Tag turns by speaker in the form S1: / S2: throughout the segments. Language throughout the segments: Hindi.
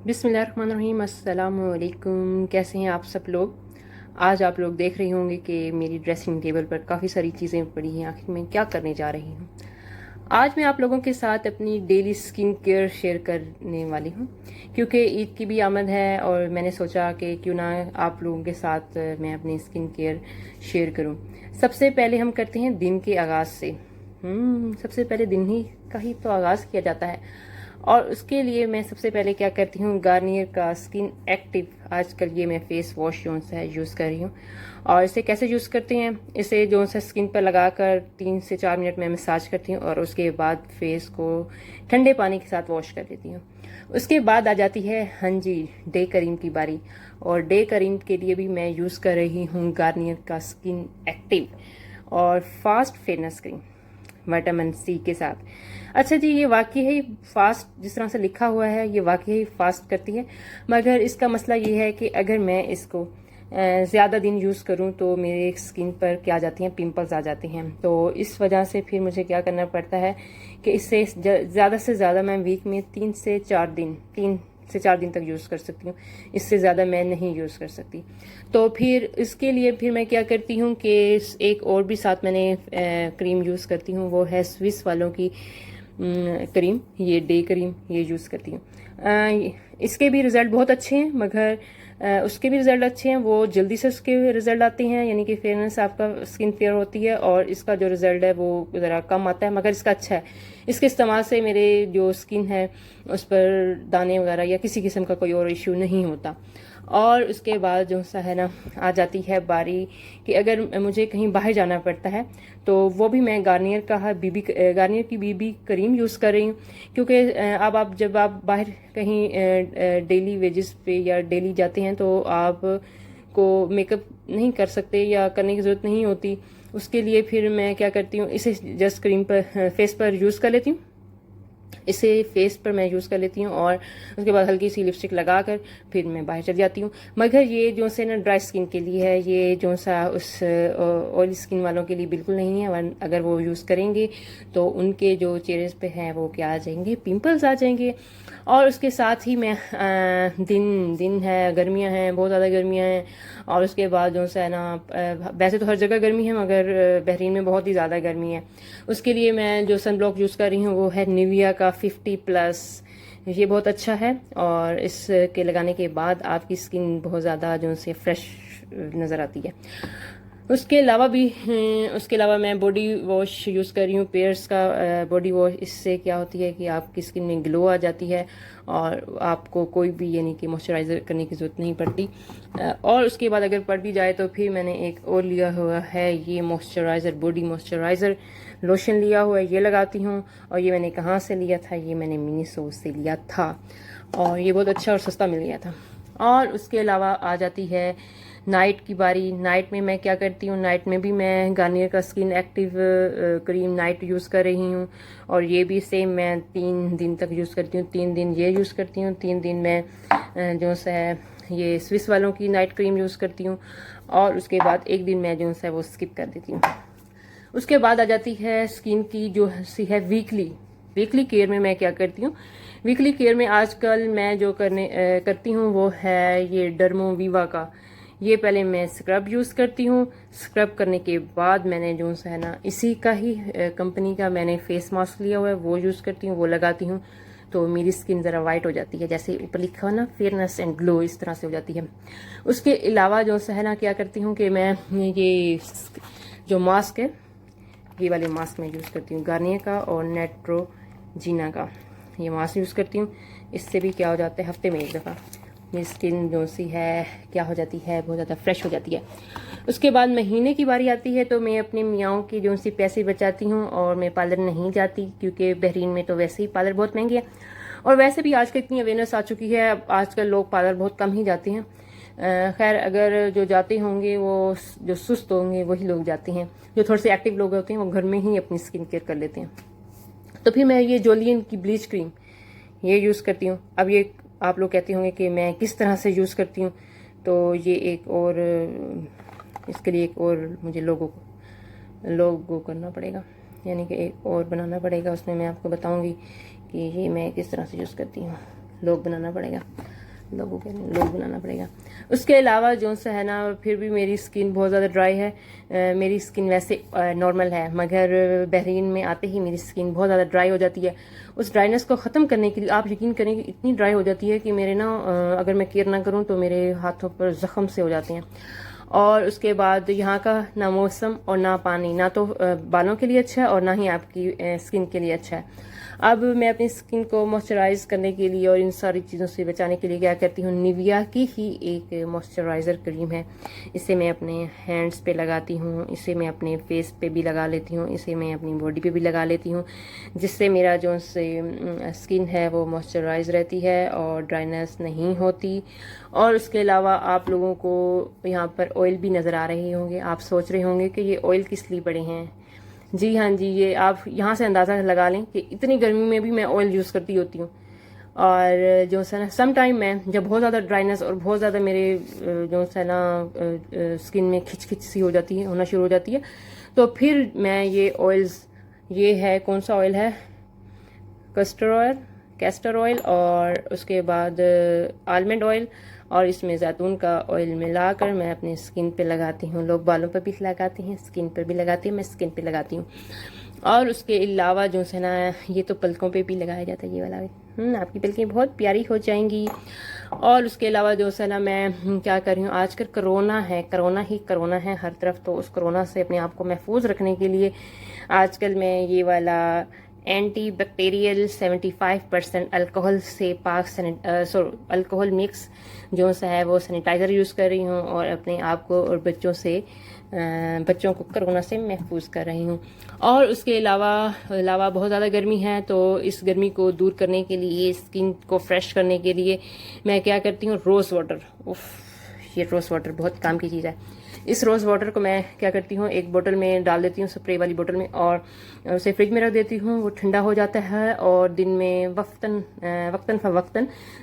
S1: बिस्मिल्लाहिर्रहमानिर्रहीम, अस्सलामुअलैकुम। कैसे हैं आप सब लोग। आज आप लोग देख रहे होंगे कि मेरी ड्रेसिंग टेबल पर काफ़ी सारी चीज़ें पड़ी हैं। आखिर मैं क्या करने जा रही हूँ। आज मैं आप लोगों के साथ अपनी डेली स्किन केयर शेयर करने वाली हूँ, क्योंकि ईद की भी आमद है और मैंने सोचा कि क्यों ना आप लोगों के साथ मैं अपनी स्किन केयर शेयर करूँ। सबसे पहले हम करते हैं दिन के आगाज़ से। सबसे पहले दिन ही का ही तो आगाज़ किया जाता है, और उसके लिए मैं सबसे पहले क्या करती हूँ, गार्नियर का स्किन एक्टिव, आजकल ये मैं फेस वॉश जो सा यूज़ कर रही हूँ। और इसे कैसे यूज़ करते हैं, इसे जो सा स्किन पर लगाकर 3 से 4 मिनट में मसाज करती हूँ और उसके बाद फेस को ठंडे पानी के साथ वॉश कर देती हूँ। उसके बाद आ जाती है हाँ जी डे क्रीम की बारी, और डे क्रीम के लिए भी मैं यूज़ कर रही हूँ गार्नियर का स्किन एक्टिव और fast fairness cream vitamin C के साथ। अच्छा जी, ये वाकई ही फास्ट जिस तरह से लिखा हुआ है, ये वाकई ही फास्ट करती है, मगर इसका मसला ये है कि अगर मैं इसको ज़्यादा दिन यूज़ करूं तो मेरे स्किन पर क्या आ जाती हैं, पिंपल्स आ जाते हैं। तो इस वजह से फिर मुझे क्या करना पड़ता है कि इससे ज़्यादा से ज़्यादा मैं वीक में 3 से 4 दिन तक यूज़ कर सकती हूँ। इससे ज़्यादा मैं नहीं यूज़ कर सकती। तो फिर इसके लिए फिर मैं क्या करती हूँ कि एक और भी साथ मैंने क्रीम यूज़ करती हूँ, वो है स्विस वालों की क्रीम, ये डे क्रीम ये यूज़ करती हूँ। इसके भी रिज़ल्ट बहुत अच्छे हैं, मगर उसके भी रिज़ल्ट अच्छे हैं, वो जल्दी से उसके रिज़ल्ट आते हैं, यानी कि फेयरनेस आपका स्किन फेयर होती है। और इसका जो रिज़ल्ट है वो ज़रा कम आता है, मगर इसका अच्छा है। इसके इस्तेमाल से मेरे जो स्किन है उस पर दाने वगैरह या किसी किस्म का कोई और इश्यू नहीं होता। और उसके बाद जो सा है ना, आ जाती है बारी कि अगर मुझे कहीं बाहर जाना पड़ता है तो वो भी मैं गार्नियर की बीबी क्रीम यूज़ कर रही हूँ। क्योंकि अब आप जब आप बाहर कहीं डेली वेजेस पे या डेली जाते हैं तो आप को मेकअप नहीं कर सकते या करने की ज़रूरत नहीं होती। उसके लिए फिर मैं क्या करती हूँ, इसे जस्ट क्रीम पर फेस पर यूज़ कर लेती हूँ। इसे फेस पर मैं यूज़ कर लेती हूँ और उसके बाद हल्की सी लिपस्टिक लगाकर फिर मैं बाहर चली जाती हूँ। मगर ये जो से ना ड्राई स्किन के लिए है, ये जो सा उस ऑयली स्किन वालों के लिए बिल्कुल नहीं है। अगर वो यूज़ करेंगे तो उनके जो चेहरे पे हैं वो क्या आ जाएंगे, पिंपल्स आ जाएंगे। और उसके साथ ही मैं दिन है, गर्मियाँ हैं, बहुत ज़्यादा गर्मियाँ हैं। और उसके बाद जो सा है ना, वैसे तो हर जगह गर्मी है, मगर बहरीन में बहुत ही ज़्यादा गर्मी है। उसके लिए मैं जो सन ब्लॉक यूज़ कर रही हूँ वो है निविया का 50+। ये बहुत अच्छा है और इसके लगाने के बाद आपकी स्किन बहुत ज़्यादा जो से फ्रेश नज़र आती है। उसके अलावा मैं बॉडी वॉश यूज़ कर रही हूँ, पेयर्स का बॉडी वॉश। इससे क्या होती है कि आपकी स्किन में ग्लो आ जाती है और आपको कोई भी यानी कि मॉइस्चराइज़र करने की ज़रूरत नहीं पड़ती। और उसके बाद अगर पड़ भी जाए तो फिर मैंने एक और लिया हुआ है, ये मॉइस्चराइज़र, बॉडी मॉइस्चराइज़र लोशन लिया हुआ है, ये लगाती हूँ। और ये मैंने कहाँ से लिया था, ये मैंने मिनीसो से लिया था और ये बहुत अच्छा और सस्ता मिल गया था। और उसके अलावा आ जाती है नाइट की बारी। नाइट में मैं क्या करती हूँ, नाइट में भी मैं गार्नियर का skin active cream night use कर रही हूँ। और ये भी सेम मैं 3 दिन तक यूज़ करती हूँ। 3 दिन ये यूज़ करती हूँ, 3 दिन मैं जो सा है ये स्विस वालों की नाइट क्रीम यूज़ करती हूँ। और उसके बाद एक दिन मैं जो सा वो स्किप कर देती हूँ। उसके बाद आ जाती है स्किन की जो सी है वीकली केयर में मैं क्या करती हूँ। वीकली केयर में आजकल मैं जो करती हूँ वो है ये डर्मो वीवा का। ये पहले मैं स्क्रब यूज़ करती हूँ। स्क्रब करने के बाद मैंने जो है ना, इसी का ही कंपनी का मैंने फेस मास्क लिया हुआ है, वो यूज़ करती हूँ, वो लगाती हूँ। तो मेरी स्किन ज़रा वाइट हो जाती है, जैसे ऊपर लिखा हो ना फेयरनेस एंड ग्लो, इस तरह से हो जाती है। उसके अलावा जो है ना, क्या करती हूँ कि मैं ये जो मास्क है, ये वाले मास्क मैं यूज़ करती हूँ गार्नियर का और नेट्रोजीना का, ये मास्क यूज़ करती हूँ। इससे भी क्या हो जाता है, हफ्ते में एक दफ़ा मेरी स्किन जो सी है क्या हो जाती है, बहुत ज़्यादा फ्रेश हो जाती है। उसके बाद महीने की बारी आती है तो मैं अपने मियाँओं की जो सी पैसे बचाती हूँ और मैं पार्लर नहीं जाती, क्योंकि बहरीन में तो वैसे ही पार्लर बहुत महंगे है। और वैसे भी आजकल इतनी अवेयरनेस आ चुकी है, अब आजकल लोग पार्लर बहुत कम ही जाते हैं। खैर, अगर जो जाते होंगे वो जो सुस्त होंगे वही लोग जाते हैं। जो थोड़े से एक्टिव लोग होते हैं वो घर में ही अपनी स्किन केयर कर लेते हैं। तो फिर मैं ये जोलियन की ब्लीच क्रीम ये यूज़ करती हूँ। अब ये आप लोग कहते होंगे कि मैं किस तरह से यूज़ करती हूँ, तो ये एक और इसके लिए एक और मुझे लोगो करना पड़ेगा, यानी कि एक और बनाना पड़ेगा। उसमें मैं आपको बताऊंगी कि ये मैं किस तरह से यूज़ करती हूँ, लोग बनाना पड़ेगा। लोग बनाना पड़ेगा। उसके अलावा जो सा है ना, फिर भी मेरी स्किन बहुत ज़्यादा ड्राई है। मेरी स्किन वैसे नॉर्मल है, मगर बहरीन में आते ही मेरी स्किन बहुत ज़्यादा ड्राई हो जाती है। उस ड्राइनेस को ख़त्म करने के लिए आप यकीन करें कि इतनी ड्राई हो जाती है कि मेरे ना अगर मैं केयर ना करूँ तो मेरे हाथों पर ज़ख्म से हो जाते हैं। और उसके बाद यहाँ का ना मौसम और ना पानी, ना तो बालों के लिए अच्छा है और ना ही आपकी स्किन के लिए अच्छा है। अब मैं अपनी स्किन को मॉइस्चराइज करने के लिए और इन सारी चीज़ों से बचाने के लिए क्या करती हूँ, निविया की ही एक मॉइस्चराइज़र क्रीम है। इसे मैं अपने हैंड्स पे लगाती हूँ, इसे मैं अपने फेस पे भी लगा लेती हूँ, इसे मैं अपनी बॉडी पे भी लगा लेती हूँ, जिससे मेरा जो से स्किन है वो मॉइस्चराइज रहती है और ड्राइनेस नहीं होती। और उसके अलावा आप लोगों को यहाँ पर ऑयल भी नज़र आ रहे होंगे। आप सोच रहे होंगे कि ये ऑयल किस लिए पड़े हैं। जी हाँ जी, ये आप यहाँ से अंदाज़ा लगा लें कि इतनी गर्मी में भी मैं ऑयल यूज़ करती होती हूँ। और जो है ना, सम टाइम मैं जब बहुत ज़्यादा ड्राइनेस और बहुत ज़्यादा मेरे जो है ना स्किन में खिच खिच सी हो जाती है, होना शुरू हो जाती है, तो फिर मैं ये ऑयल्स, ये है कौन सा ऑयल है, कैस्टर ऑयल और उसके बाद आलमंड ऑयल और इसमें जैतून का ऑयल मिलाकर मैं अपनी स्किन पे लगाती हूँ। लोग बालों पर भी लगाते हैं, स्किन पर भी लगाते हैं, मैं स्किन पे लगाती हूँ। और उसके अलावा जो है ना, ये तो पलकों पे भी लगाया जाता है, ये वाला आपकी पलकें बहुत प्यारी हो जाएंगी। और उसके अलावा जो है ना, मैं क्या कर रही हूँ, आजकल कोरोना है, कोरोना है हर तरफ, तो उस कोरोना से अपने आप को महफूज रखने के लिए आजकल मैं ये वाला एंटी बैक्टीरियल 75% अल्कोहल से पाक अल्कोहल मिक्स जो सा है वो सैनिटाइज़र यूज़ कर रही हूँ और अपने आप को और बच्चों को कोरोना से महफूज कर रही हूँ। और उसके अलावा बहुत ज़्यादा गर्मी है, तो इस गर्मी को दूर करने के लिए, स्किन को फ्रेश करने के लिए मैं क्या करती हूँ, रोज़ वाटर। ये रोज़ वाटर बहुत काम की चीज़ है। इस रोज़ वाटर को मैं क्या करती हूँ, एक बोतल में डाल देती हूँ, स्प्रे वाली बोतल में, और उसे फ्रिज में रख देती हूँ। वो ठंडा हो जाता है और दिन में वक्तन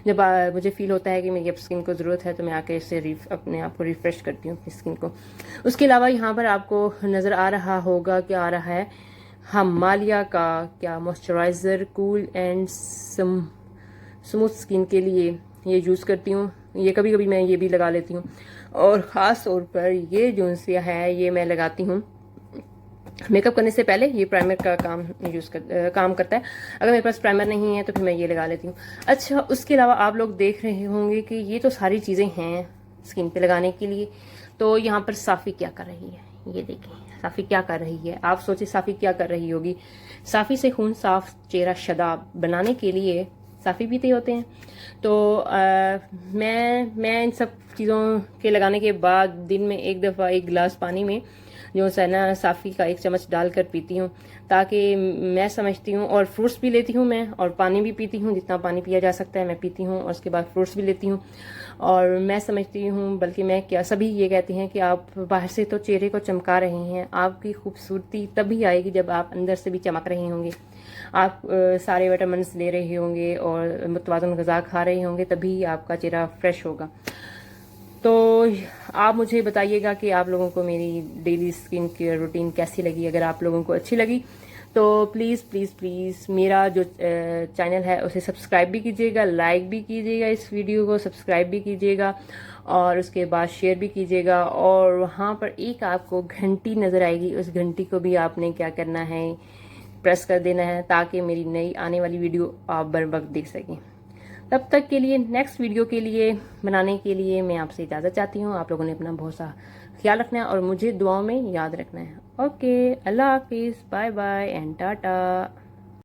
S1: जब मुझे फील होता है कि मेरी अब स्किन को ज़रूरत है, तो मैं आके इससे अपने आप को रिफ़्रेश करती हूँ, अपनी स्किन को। उसके अलावा यहाँ पर आपको नज़र आ रहा होगा, क्या आ रहा है, हिमालय का क्या moisturiser, cool and smooth skin के लिए ये यूज़ करती हूँ। ये कभी कभी मैं ये भी लगा लेती हूँ, और ख़ास तौर पर ये जो है ये मैं लगाती हूँ मेकअप करने से पहले। ये प्राइमर का काम करता है। अगर मेरे पास प्राइमर नहीं है तो फिर मैं ये लगा लेती हूँ। अच्छा, उसके अलावा आप लोग देख रहे होंगे कि ये तो सारी चीज़ें हैं स्किन पे लगाने के लिए, तो यहाँ पर साफ़ी क्या कर रही है, ये देखें साफ़ी क्या कर रही है। आप सोचिए साफ़ी क्या कर रही होगी। साफ़ी से खून साफ, चेहरा शदाब बनाने के लिए साफ़ी पीते होते हैं। तो मैं इन सब चीज़ों के लगाने के बाद दिन में एक दफ़ा एक गिलास पानी में जो है ना साफ़ी का 1 चम्मच डालकर पीती हूँ, ताकि मैं समझती हूँ। और फ्रूट्स भी लेती हूँ मैं, और पानी भी पीती हूँ, जितना पानी पिया जा सकता है मैं पीती हूँ, और उसके बाद फ्रूट्स भी लेती हूँ। और मैं समझती हूँ, बल्कि मैं क्या, सभी ये कहते हैं कि आप बाहर से तो चेहरे को चमका रहे हैं, आपकी खूबसूरती तभी आएगी जब आप अंदर से भी चमक रहे होंगे। आप सारे विटामिन ले रहे होंगे और मुतवाज़न ग़िज़ा खा रहे होंगे, तभी आपका चेहरा फ्रेश होगा। तो आप मुझे बताइएगा कि आप लोगों को मेरी डेली स्किन केयर रूटीन कैसी लगी। अगर आप लोगों को अच्छी लगी तो प्लीज़ प्लीज़ प्लीज़ मेरा जो चैनल है उसे सब्सक्राइब भी कीजिएगा, लाइक भी कीजिएगा, इस वीडियो को सब्सक्राइब भी कीजिएगा, और उसके बाद शेयर भी कीजिएगा। और वहाँ पर एक आपको घंटी नज़र आएगी, उस घंटी को भी आपने क्या करना है, प्रेस कर देना है, ताकि मेरी नई आने वाली वीडियो आप बर वक्त देख सकें। तब तक के लिए, नेक्स्ट वीडियो के लिए बनाने के लिए मैं आपसे इजाज़त चाहती हूँ। आप लोगों ने अपना बहुत सा ख्याल रखना है और मुझे दुआओं में याद रखना है। ओके, अल्लाह हाफिज़, बाय बाय एंड टाटा।